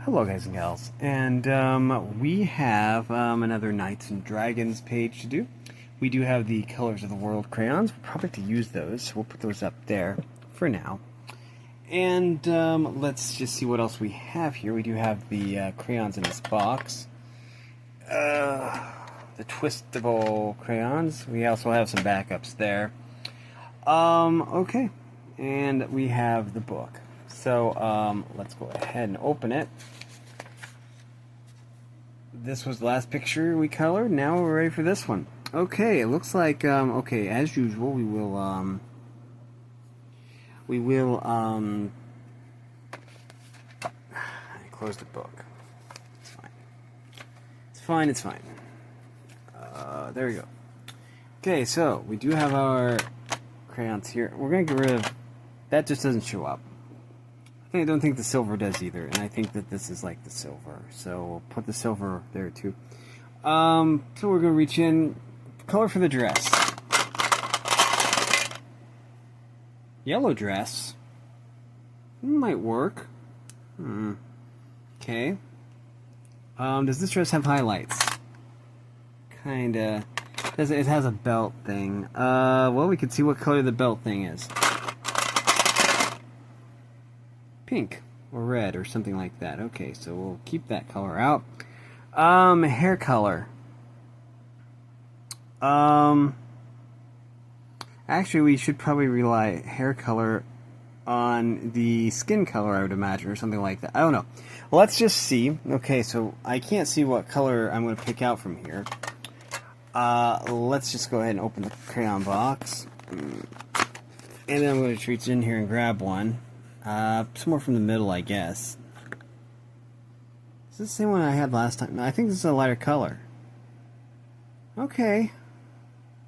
Hello guys and gals, and we have another Knights and Dragons page to do. We do have the Colors of the World crayons. We'll probably have to use those, so we'll put those up there for now. And let's just see what else we have here. We do have the crayons in this box. The twistable crayons. We also have some backups there. Okay. And we have the book. So, let's go ahead and open it. This was the last picture we colored. Now we're ready for this one. Okay, it looks like, okay, as usual, we will close the book. It's fine. It's fine, it's fine. There we go. Okay, so, we do have our crayons here. We're going to get rid of, that just doesn't show up. I don't think the silver does either, and I think that this is like the silver, so we'll put the silver there too. So we're going to reach in, color for the dress. Yellow dress. Might work. Okay. Does this dress have highlights? Kinda. It has a belt thing. Well, we can see what color the belt thing is. Pink or red or something like that. Okay, so we'll keep that color out. Hair color. Actually, we should probably rely hair color on the skin color, I would imagine, or something like that. I don't know. Let's just see. Okay, so I can't see what color I'm going to pick out from here. Let's just go ahead and open the crayon box. And then I'm going to reach in here and grab one. Somewhere from the middle, I guess. Is this the same one I had last time? No, I think this is a lighter color. Okay.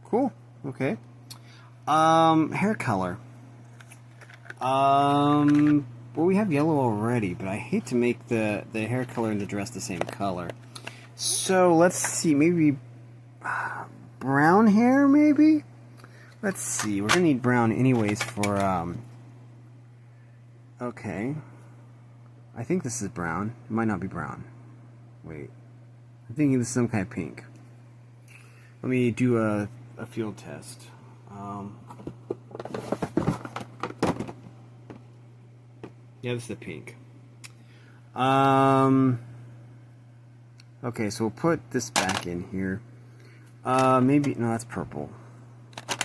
Cool. Okay. Hair color. Well, we have yellow already, but I hate to make the hair color and the dress the same color. So, let's see, maybe brown hair, maybe? Let's see, we're gonna need brown anyways for, okay. I think this is brown. It might not be brown. Wait. I'm thinking this is some kind of pink. Let me do a field test. Yeah, this is a pink. Okay, so we'll put this back in here. Maybe, no, that's purple.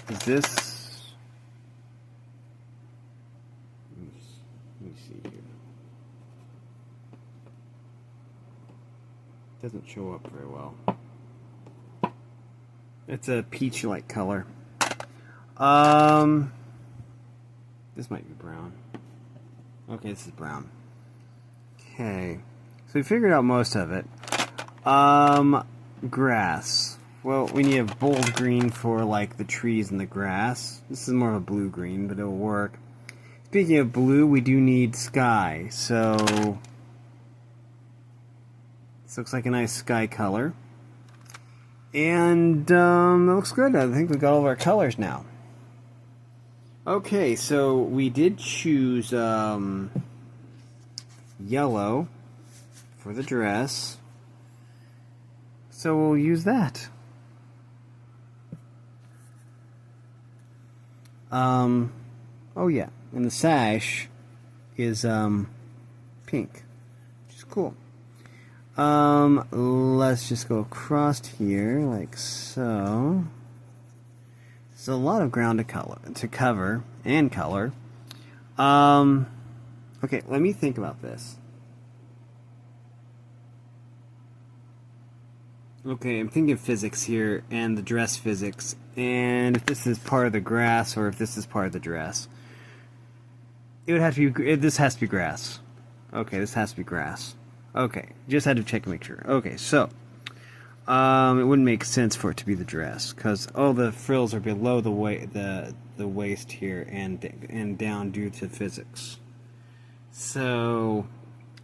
Is this... Let me see here. Doesn't show up very well. It's a peach-like color. This might be brown. Okay, this is brown. Okay, so we figured out most of it. Grass. Well, we need a bold green for, like, the trees and the grass. This is more of a blue-green, but it'll work. Speaking of blue, we do need sky, so... This looks like a nice sky color. And, it looks good. I think we've got all of our colors now. Okay, so we did choose, yellow for the dress. So we'll use that. Oh yeah, and the sash is, pink, which is cool. Let's just go across here, like so. There's a lot of ground to cover, and color. Okay, let me think about this. Okay, I'm thinking physics here, and the dress physics, and if this is part of the grass, or if this is part of the dress. It would have to be, this has to be grass. Okay, this has to be grass. Okay, just had to check and make sure. Okay, so, it wouldn't make sense for it to be the dress, because all the frills are below the waist here, and down due to physics. So,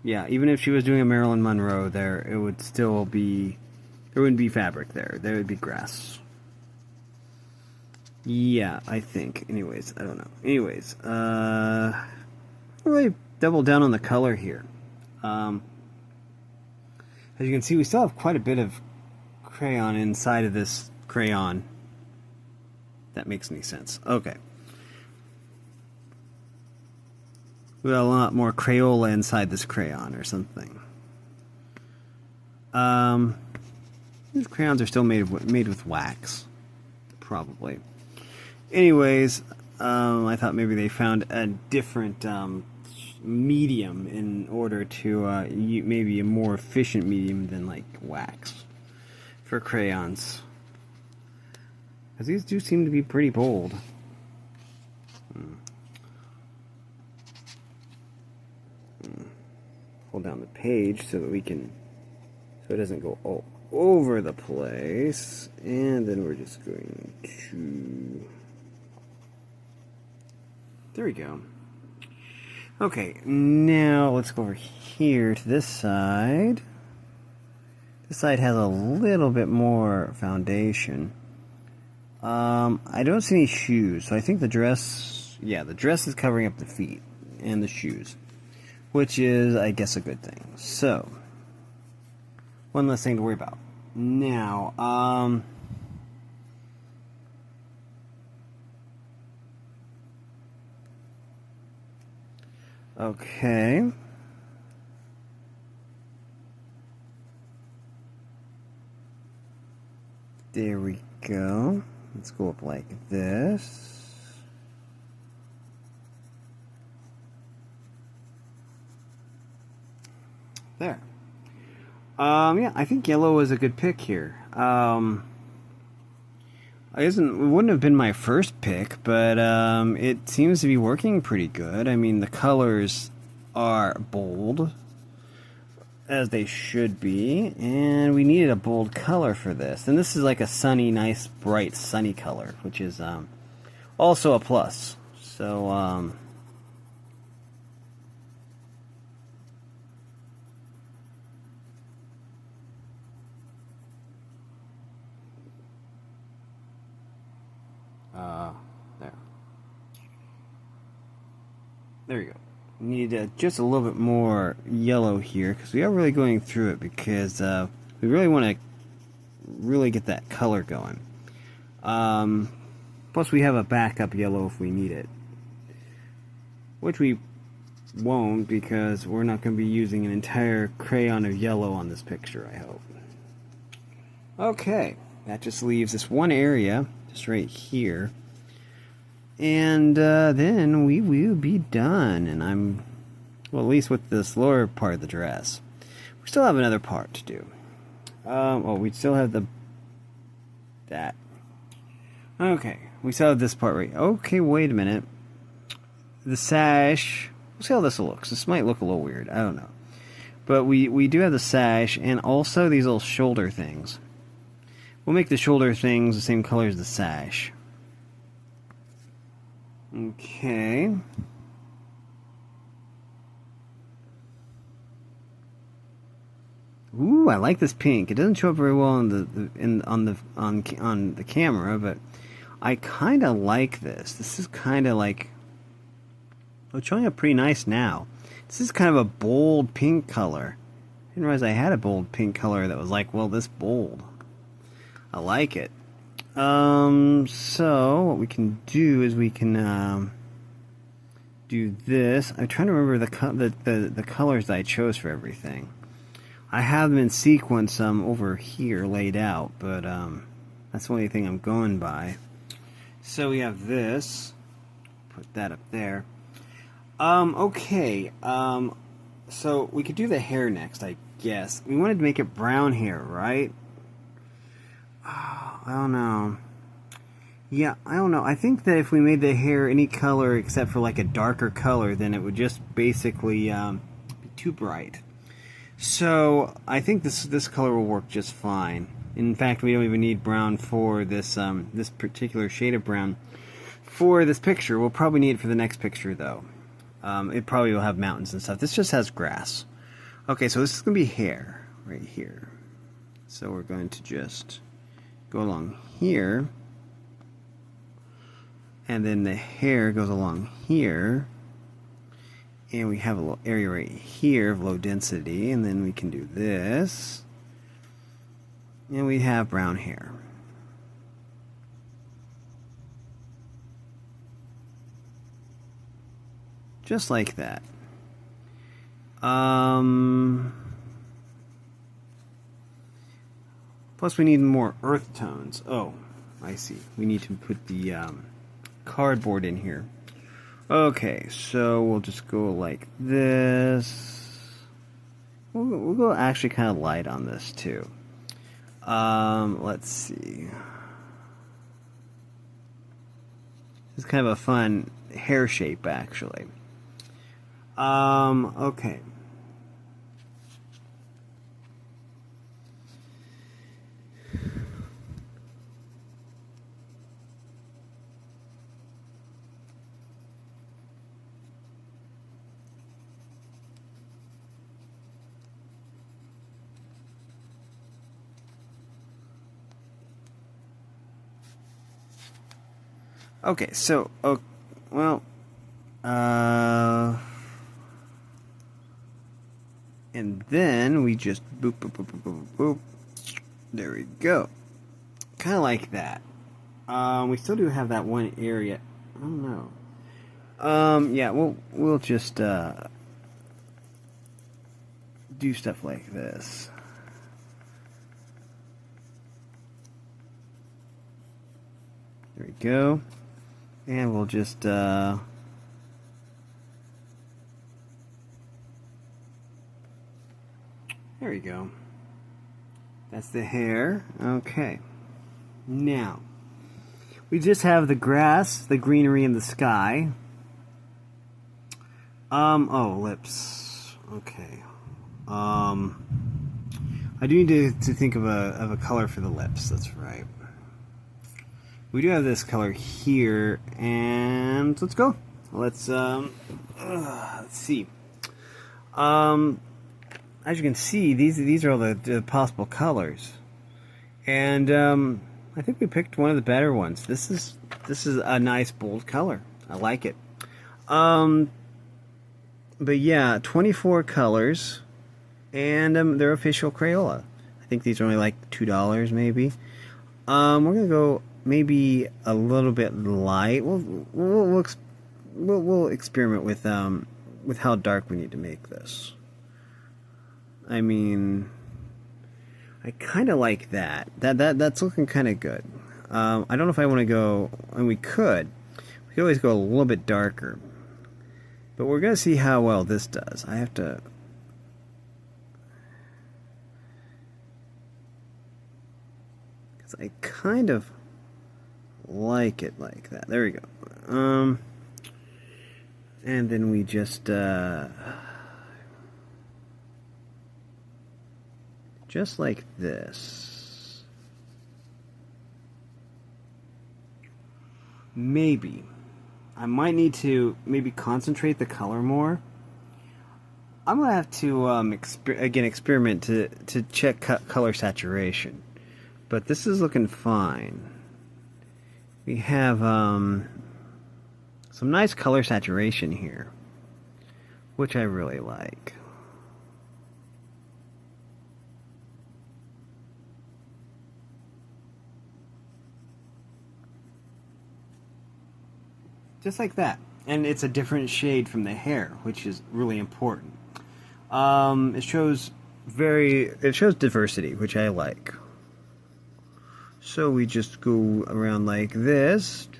yeah, even if she was doing a Marilyn Monroe there, it would still be... There wouldn't be fabric there. There would be grass. Yeah, I think. Anyways, I don't know. Anyways, really double down on the color here. As you can see, we still have quite a bit of crayon inside of this crayon. If that makes any sense. Okay. We got a lot more Crayola inside this crayon or something. These crayons are still made with wax. Probably. Anyways, I thought maybe they found a different medium in order to maybe a more efficient medium than like wax for crayons, because these do seem to be pretty bold. Hold down the page so that we can, so it doesn't go all over the place, and then we're just going to, there we go. Okay, now let's go over here to this side. This side has a little bit more foundation. I don't see any shoes, so I think the dress, yeah, the dress is covering up the feet and the shoes, which is, I guess, a good thing. So, one less thing to worry about. Now, okay. There we go. Let's go up like this. There. Yeah, I think yellow is a good pick here. It wouldn't have been my first pick, but it seems to be working pretty good. I mean, the colors are bold, as they should be, and we needed a bold color for this. And this is like a sunny, nice, bright, sunny color, which is also a plus. So, there you go. We need just a little bit more yellow here, because we are really going through it, because we really want to really get that color going. Plus we have a backup yellow if we need it, which we won't, because we're not going to be using an entire crayon of yellow on this picture, I hope. Okay, that just leaves this one area, just right here. And then we will be done, and well, at least with this lower part of the dress. We still have another part to do. Oh, we still have that. Okay, we still have this part right. Okay, wait a minute. The sash. We'll see how this looks. This might look a little weird. I don't know. But we do have the sash, and also these little shoulder things. We'll make the shoulder things the same color as the sash. Okay. Ooh, I like this pink. It doesn't show up very well on the camera, but I kind of like this. This is kind of like, oh, it's showing up pretty nice now. This is kind of a bold pink color. I didn't realize I had a bold pink color that was like, well, this bold. I like it. So what we can do is we can do this. I'm trying to remember the colors that I chose for everything. I have them in sequence over here laid out, but that's the only thing I'm going by. So we have this. Put that up there. Okay. So we could do the hair next, I guess. We wanted to make it brown hair, right? I don't know. Yeah, I don't know. I think that if we made the hair any color except for like a darker color, then it would just basically be too bright. So I think this color will work just fine. In fact, we don't even need brown for this this particular shade of brown for this picture. We'll probably need it for the next picture though. It probably will have mountains and stuff. This just has grass. Okay, so this is going to be hair right here. So we're going to just go along here, and then the hair goes along here, and we have a little area right here of low density, and then we can do this, And we have brown hair. Just like that. Plus we need more earth tones. Oh, I see. We need to put the cardboard in here. Okay, so we'll just go like this. We'll go actually kind of light on this too. Let's see. This is kind of a fun hair shape, actually. Okay. Okay, so, well, and then we just boop, boop, boop, boop, boop, boop. There we go. Kind of like that. We still do have that one area. I don't know. Yeah, we'll just, do stuff like this. There we go. And we'll just, there we go. That's the hair. Okay. Now, we just have the grass, the greenery, and the sky. Oh, lips. Okay. I do need to think of a color for the lips. That's right. We do have this color here, and let's go. Let's see. As you can see, these are all the possible colors, and I think we picked one of the better ones. This is a nice bold color. I like it. But yeah, 24 colors, and they're official Crayola. I think these are only like $2 maybe. We're gonna go maybe a little bit light. We'll experiment with how dark we need to make this. I mean, I kind of like that. That's looking kind of good. I don't know if I want to go, and we could always go a little bit darker, but we're gonna see how well this does. I have to. Because I kind of like it like that. There we go. And then we just like this. Maybe I might need to concentrate the color more. I'm gonna have to experiment to check color saturation, but this is looking fine. We have some nice color saturation here, which I really like. Just like that. And it's a different shade from the hair, which is really important. It shows diversity, which I like. So we just go around like this.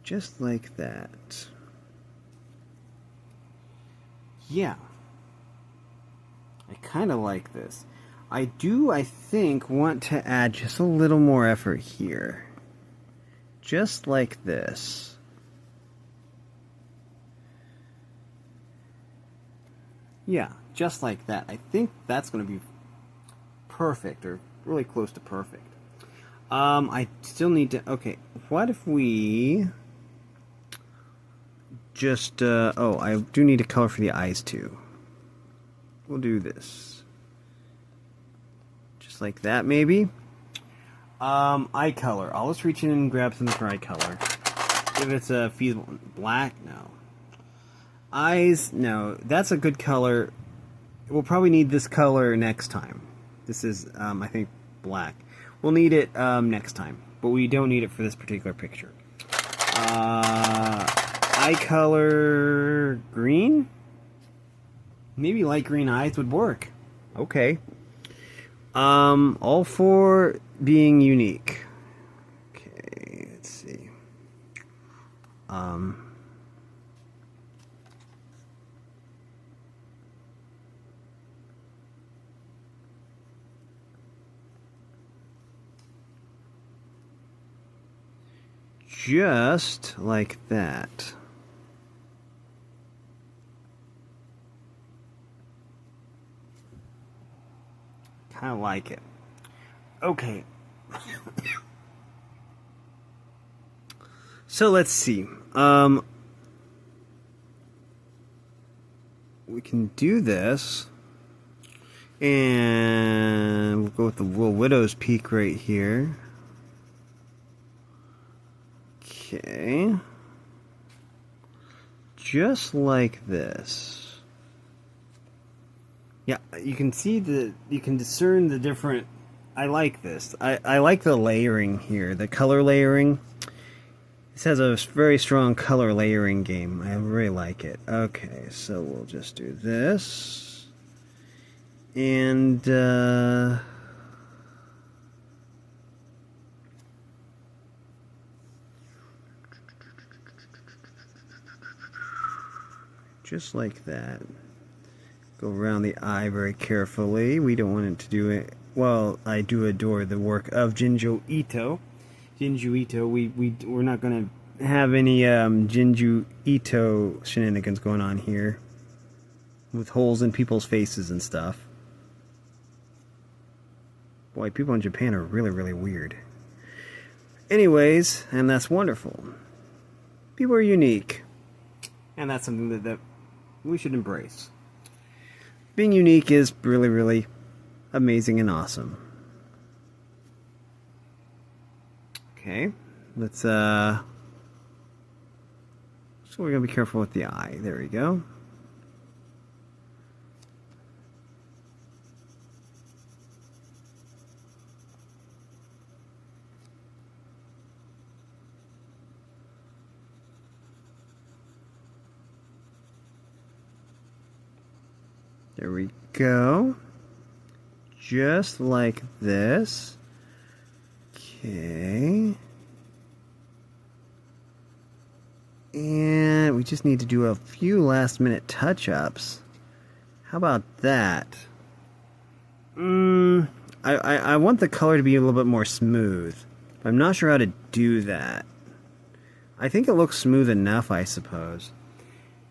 Just like that. Yeah. I kind of like this. I think, want to add just a little more effort here. Just like this. Yeah, just like that. I think that's going to be perfect, or really close to perfect. I still need to... Okay, what if we... just... oh, I do need a color for the eyes, too. We'll do this. Just like that, maybe. Eye color. I'll just reach in and grab something for eye color. If it's a feasible... Black? No. Eyes? No. That's a good color. we'll probably need this color next time. This is, I think, black. We'll need it next time, but we don't need it for this particular picture. Eye color green? Maybe light green eyes would work. Okay. All for being unique. Okay, let's see. Just like that. Kind of like it. Okay. So let's see. We can do this. And we'll go with the little widow's peak right here. Okay. Just like this. Yeah, you can see you can discern the different. I like this. I like the layering here, the color layering. This has a very strong color layering game. I really like it. Okay, so we'll just do this. And, just like that. Go around the eye very carefully. We don't want it to do it. Well, I do adore the work of Junji Ito. Junji Ito. We're not going to have any Junji Ito shenanigans going on here with holes in people's faces and stuff. Boy, people in Japan are really, really weird. Anyways, and that's wonderful. People are unique, and that's something that we should embrace. Being unique is really, really amazing and awesome. Okay, let's, so we're going to be careful with the eye. There we go. There we go. Just like this. Okay. And we just need to do a few last minute touch-ups. How about that? I want the color to be a little bit more smooth. I'm not sure how to do that. I think it looks smooth enough, I suppose.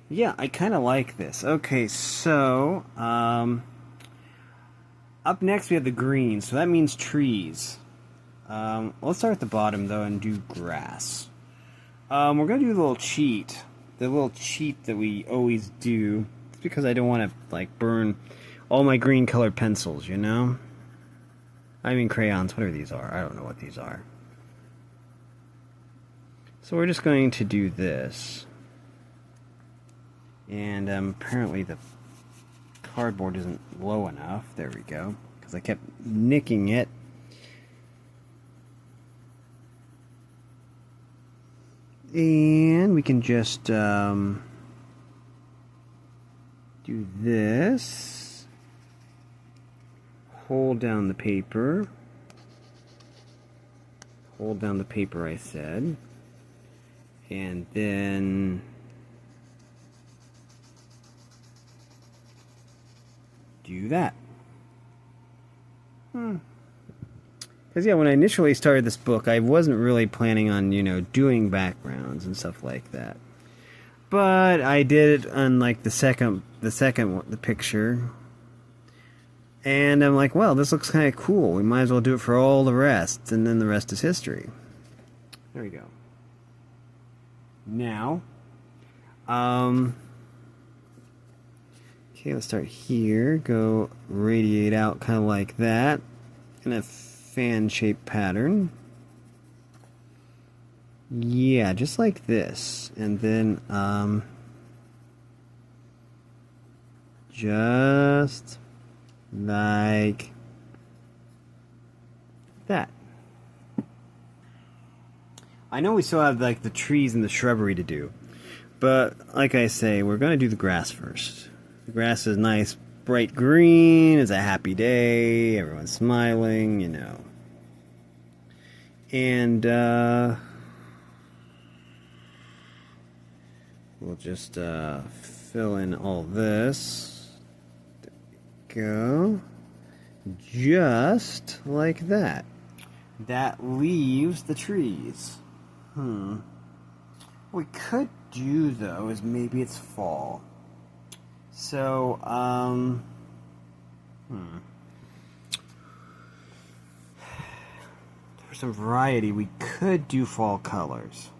Yeah, I kind of like this. Okay, so, up next we have the green, so that means trees. Let's start at the bottom, though, and do grass. We're going to do the little cheat. The little cheat that we always do. It's because I don't want to, like, burn all my green colored pencils, you know? I mean crayons, whatever these are. I don't know what these are. So we're just going to do this. And apparently the cardboard isn't low enough. There we go. Because I kept nicking it. And we can just do this. Hold down the paper. Hold down the paper, I said. And then do that. Because, yeah, when I initially started this book, I wasn't really planning on, you know, doing backgrounds and stuff like that. But I did it on, like, the picture. And I'm like, well, this looks kind of cool. We might as well do it for all the rest. And then the rest is history. There we go. Now, okay, let's start here. Go radiate out kind of like that in a fan-shaped pattern. Yeah, just like this. And then, Just like that. I know we still have like the trees and the shrubbery to do, but like I say, we're going to do the grass first. The grass is nice, bright green. It's a happy day. Everyone's smiling, you know. And we'll just fill in all this. There we go. Just like that. That leaves the trees. What we could do, though, is maybe it's fall. So, for some variety, we could do fall colors.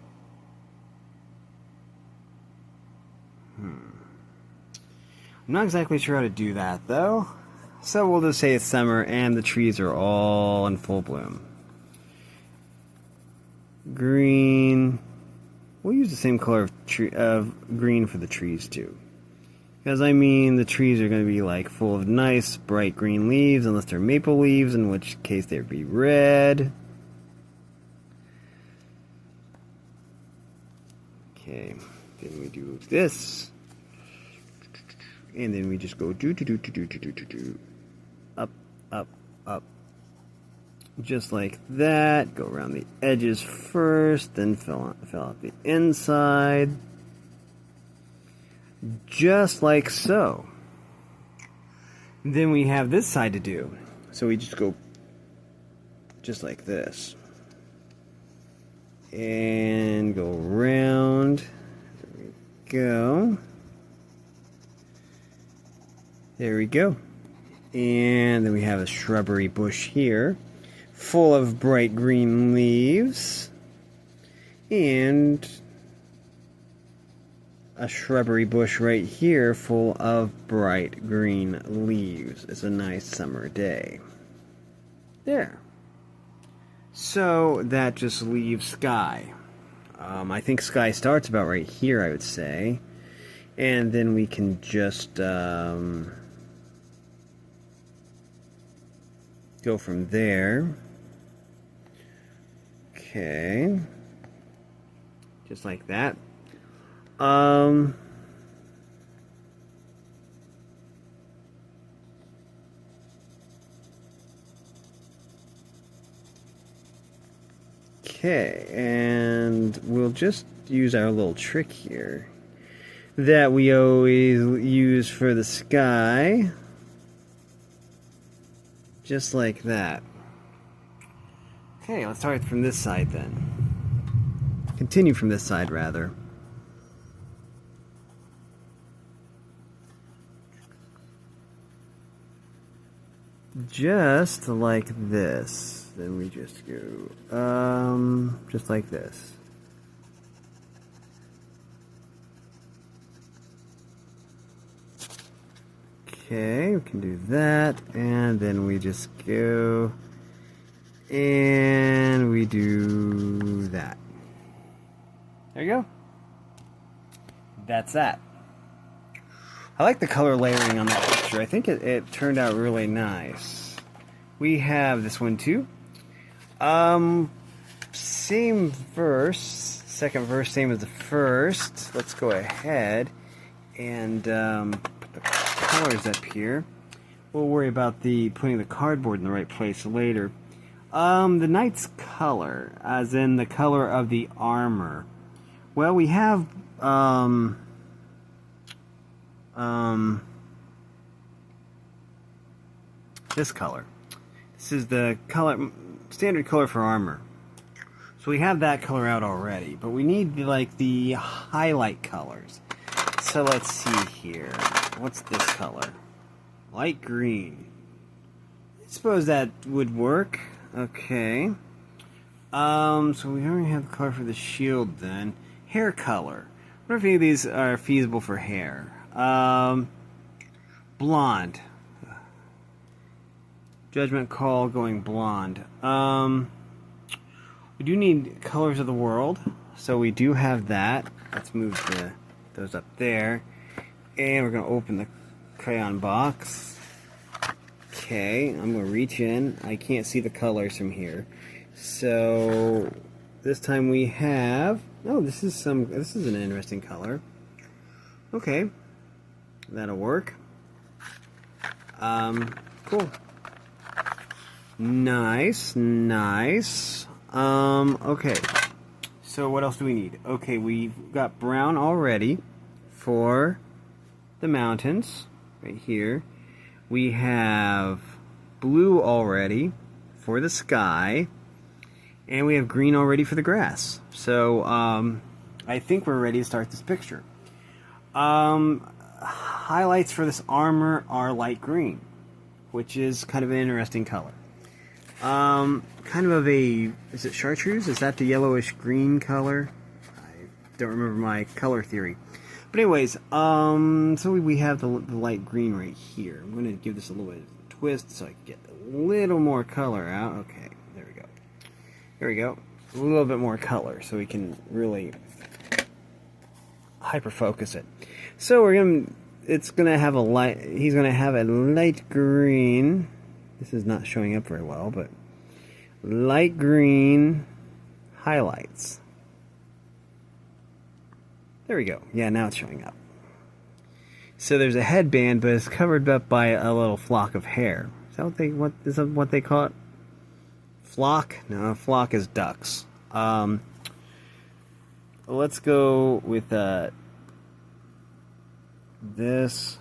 I'm not exactly sure how to do that, though. So we'll just say it's summer and the trees are all in full bloom. Green. We'll use the same color of green for the trees too. Because I mean, the trees are going to be like full of nice bright green leaves, unless they're maple leaves, in which case they'd be red. Okay, then we do this. And then we just go up, up, up. Just like that. Go around the edges first, then fill out the inside. Just like so. Then we have this side to do. So we just go just like this. And go around. There we go. There we go. And then we have a shrubbery bush here, full of bright green leaves. And a shrubbery bush right here full of bright green leaves. It's a nice summer day. There. So that just leaves sky. I think sky starts about right here, I would say. And then we can just go from there. Okay. Just like that. Okay, and we'll just use our little trick here that we always use for the sky. Just like that. Okay, let's start from this side then. Continue from this side, rather. Just like this. Then we just go, just like this. Okay, we can do that, and then we just go, and we do that. There you go. That's that. I like the color layering on that picture. I think it turned out really nice. We have this one too. Same verse, second verse, same as the first. Let's go ahead and put the colors up here. We'll worry about putting the cardboard in the right place later. The knight's color, as in the color of the armor. Well, we have this color. This is the color, standard color for armor. So we have that color out already, but we need like the highlight colors. So let's see here. What's this color? Light green. I suppose that would work. Okay. So we already have the color for the shield then. Hair color. I wonder if any of these are feasible for hair. Blonde. Judgment call going blonde. We do need colors of the world, so we do have that. Let's move those up there, and we're going to open the crayon box. Okay, I'm gonna reach in. I can't see the colors from here. So this time we have, oh, this is an interesting color. Okay, that'll work. Cool. Nice, nice. Okay. So what else do we need? Okay, we've got brown already for the mountains, right here. We have blue already for the sky. And we have green already for the grass. So, I think we're ready to start this picture. Highlights for this armor are light green, which is kind of an interesting color. Kind of a, is it chartreuse? Is that the yellowish green color? I don't remember my color theory. But anyways, so we have the light green right here. I'm going to give this a little bit of a twist so I can get a little more color out. Okay, there we go. There we go. A little bit more color so we can really hyper focus it. So it's gonna have a light, he's gonna have a light green. This is not showing up very well, but light green highlights. There we go. Yeah, now it's showing up. So there's a headband, but it's covered up by a little flock of hair. Is that what they call it? Flock? No, flock is ducks. Let's go with this.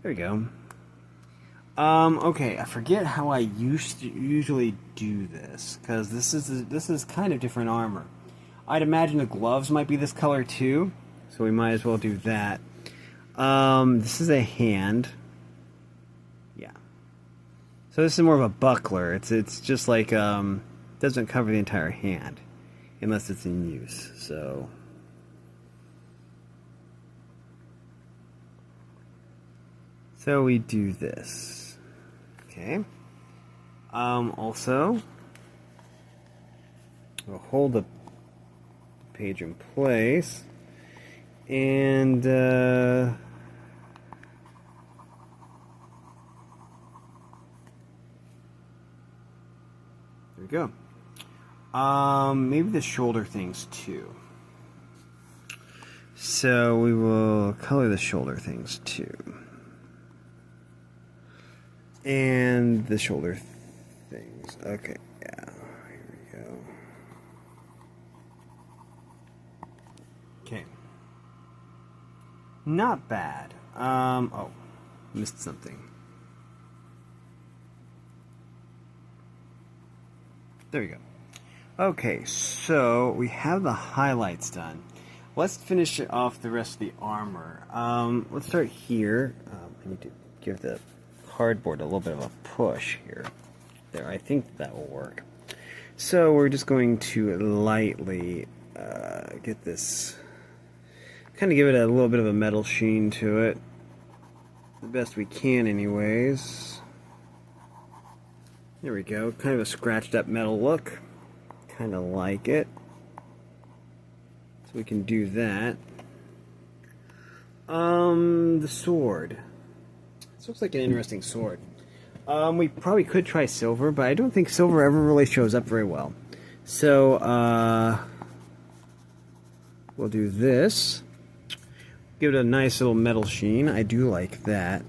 There we go. Okay, I forget how I usually do this, because this is kind of different armor. I'd imagine the gloves might be this color too, so we might as well do that. This is a hand. Yeah. So this is more of a buckler. It's just like doesn't cover the entire hand unless it's in use. So we do this. Okay. Also, we'll hold the page in place, and there we go. Maybe the shoulder things too. So we will color the shoulder things too. And the shoulder things. Okay, yeah. Here we go. Okay. Not bad. Oh, missed something. There we go. Okay, so we have the highlights done. Let's finish off the rest of the armor. Let's start here. I need to give the cardboard a little bit of a push here. There, I think that will work. So we're just going to lightly get this, kind of give it a little bit of a metal sheen to it. The best we can anyways. There we go, kind of a scratched up metal look. Kind of like it. So we can do that. The sword. This looks like an interesting sword. We probably could try silver, but I don't think silver ever really shows up very well. So, we'll do this. Give it a nice little metal sheen. I do like that.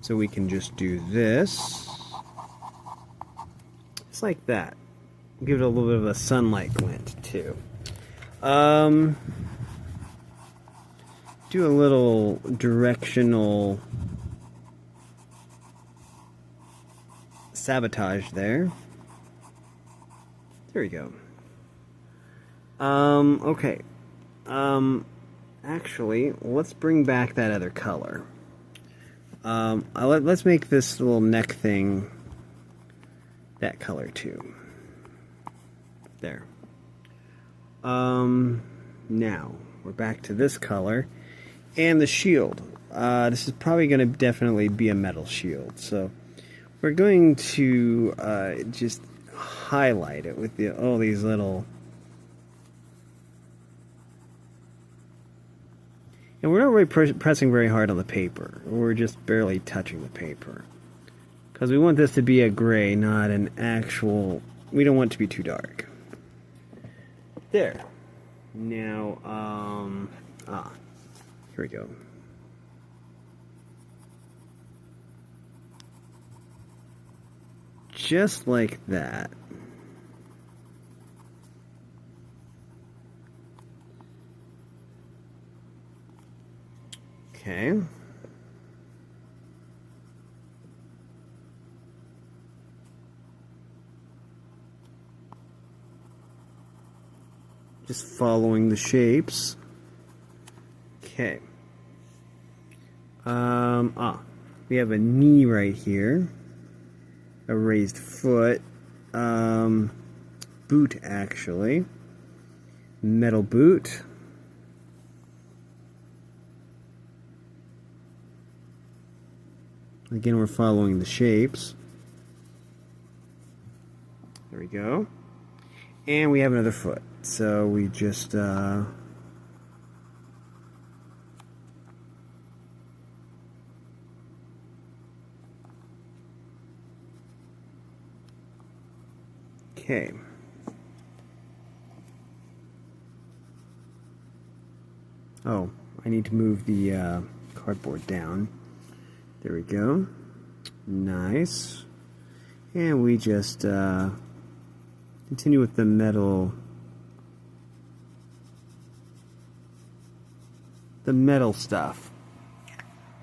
So we can just do this. Just like that. Give it a little bit of a sunlight glint, too. Do a little directional sabotage there. There we go. Okay. Actually, let's bring back that other color. Let's make this little neck thing that color too. There. Now, we're back to this color. And the shield. This is probably going to definitely be a metal shield. So, we're going to just highlight it with all these little And we're not really pressing very hard on the paper. We're just barely touching the paper. Because we want this to be a gray, not an actual... We don't want it to be too dark. There. Now, here we go. Just like that. Okay. Just following the shapes. Okay. We have a knee right here. A raised foot. Boot, actually. Metal boot. Again, we're following the shapes. There we go. And we have another foot. So we just okay. Oh, I need to move the cardboard down. There we go. Nice. And we just continue with the metal stuff.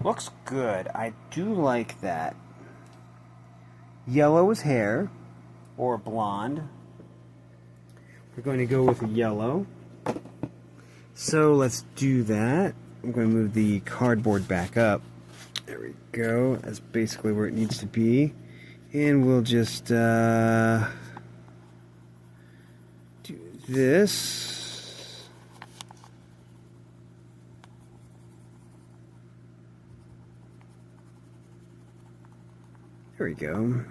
Looks good. I do like that. Yellow is hair, or blonde. We're going to go with yellow. So let's do that. I'm going to move the cardboard back up. There we go. That's basically where it needs to be. And we'll just do this. There we go.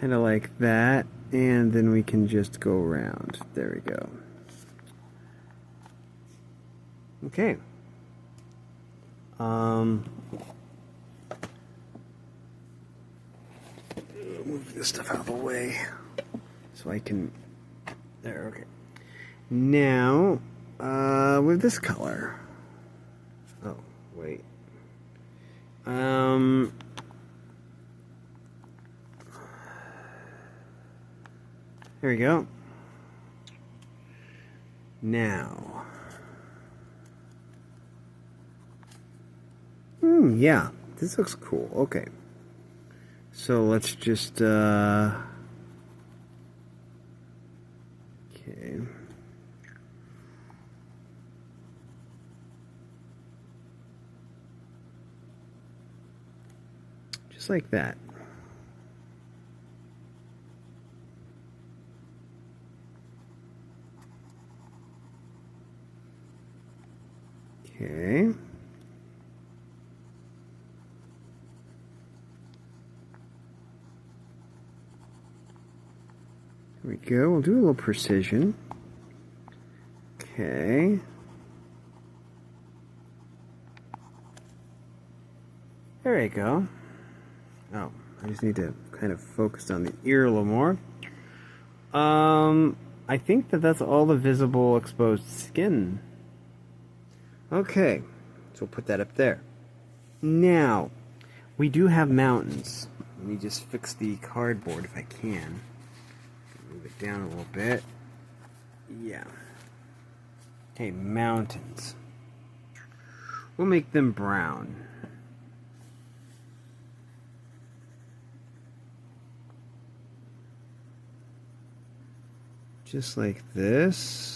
Kind of like that, and then we can just go around. There we go. Okay. Move this stuff out of the way so I can. There. Okay. Now, with this color. Oh, wait. There we go. Now. Yeah, this looks cool. Okay. So let's just, okay. Just like that. Okay. There we go. We'll do a little precision. Okay. There we go. Oh, I just need to kind of focus on the ear a little more. I think that's all the visible exposed skin. Okay, so we'll put that up there. Now, we do have mountains. Let me just fix the cardboard if I can. Move it down a little bit. Yeah. Okay, mountains. We'll make them brown. Just like this.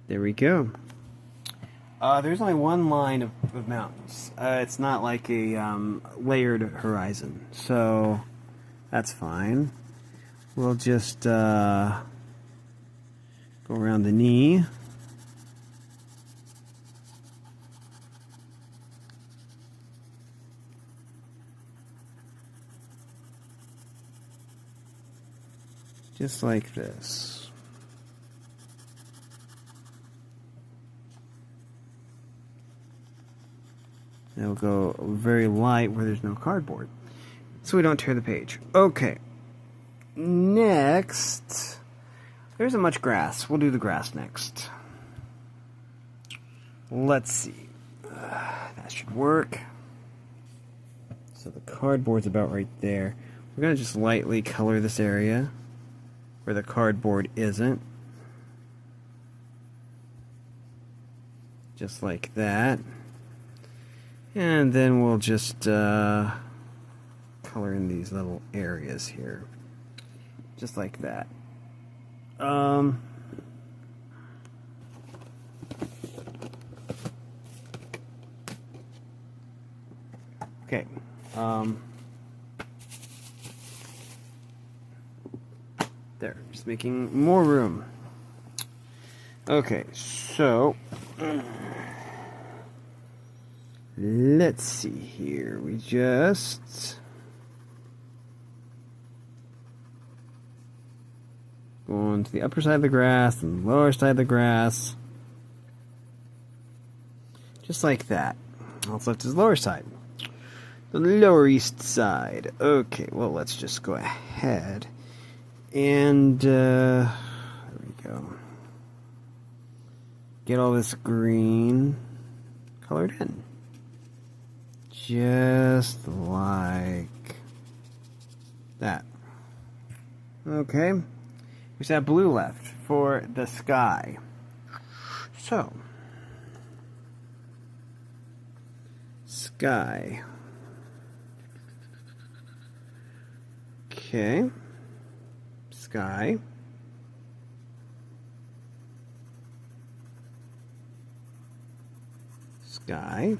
There we go. There's only one line of mountains. It's not like a layered horizon, so that's fine. We'll just go around the knee. Just like this. It'll go very light where there's no cardboard, so we don't tear the page. Okay. Next, there isn't much grass. We'll do the grass next. Let's see. That should work. So the cardboard's about right there. We're going to just lightly color this area where the cardboard isn't. Just like that. And then we'll just color in these little areas here. Just like that. Okay. There, just making more room. Okay, so let's see here. We just go on to the upper side of the grass and the lower side of the grass. Just like that. All that's left is the lower side. The lower east side. Okay, well, let's just go ahead and there we go. Get all this green colored in. Just like that. Okay. We just have blue left for the sky. So, sky. Okay. Sky. Sky.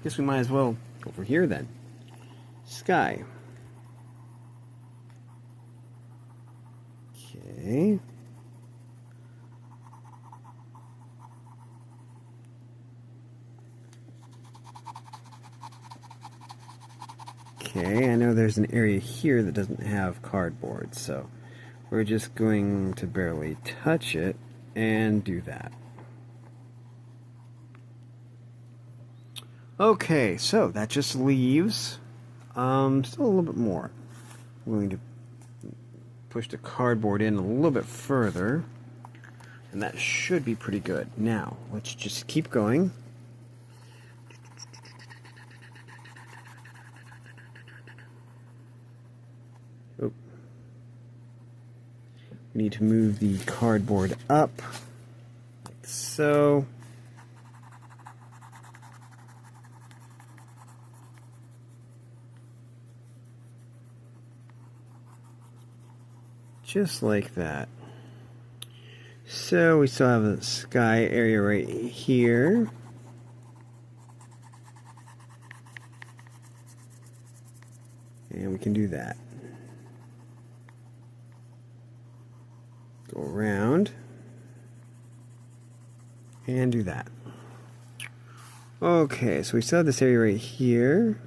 Guess we might as well go over here then. Sky. Okay. Okay, I know there's an area here that doesn't have cardboard, so we're just going to barely touch it and do that. Okay, so that just leaves still a little bit more. I'm going to push the cardboard in a little bit further, and that should be pretty good. Now, let's just keep going. Oh. We need to move the cardboard up, like so. Just like that. So we still have the sky area right here. And we can do that. Go around. And do that. Okay, so we still have this area right here.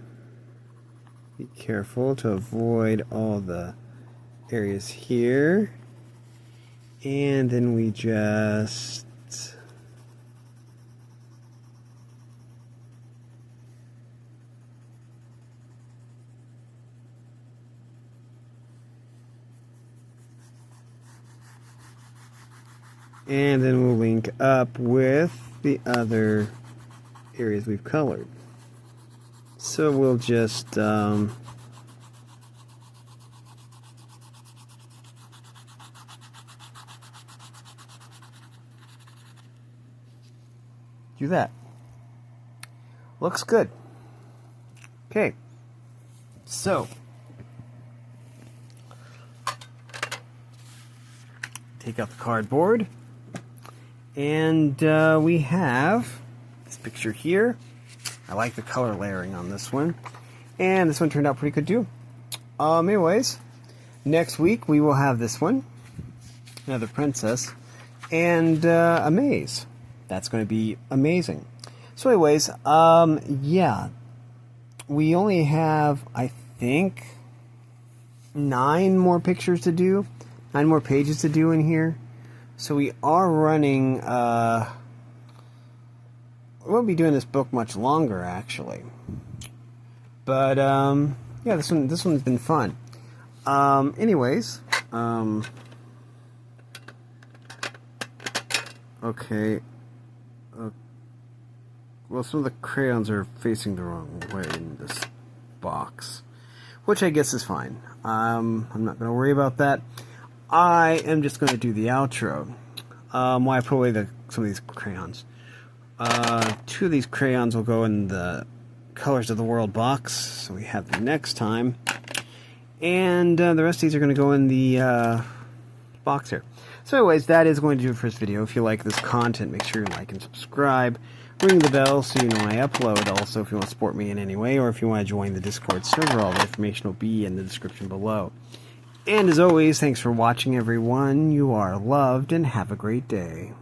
Be careful to avoid all the areas here, and then we just and then we'll link up with the other areas we've colored. So we'll just do that. Looks good. Okay. So, take out the cardboard. And we have this picture here. I like the color layering on this one. And this one turned out pretty good too. Anyways, next week we will have this one. Another princess. And a maze. That's going to be amazing. So anyways, yeah. We only have, I think, 9 more pictures to do. 9 more pages to do in here. So we are running, we won't be doing this book much longer, actually. But, yeah, this one's been fun. Anyways, okay. Well, some of the crayons are facing the wrong way in this box, which I guess is fine. I'm not going to worry about that. I am just going to do the outro. While I put away some of these crayons. 2 of these crayons will go in the Colors of the World box, so we have them next time. And the rest of these are going to go in the box here. So anyways, that is going to do it for this video. If you like this content, make sure you like and subscribe. Ring the bell so you know when I upload. Also, if you want to support me in any way, or if you want to join the Discord server, all the information will be in the description below. And as always, thanks for watching, everyone. You are loved, and have a great day.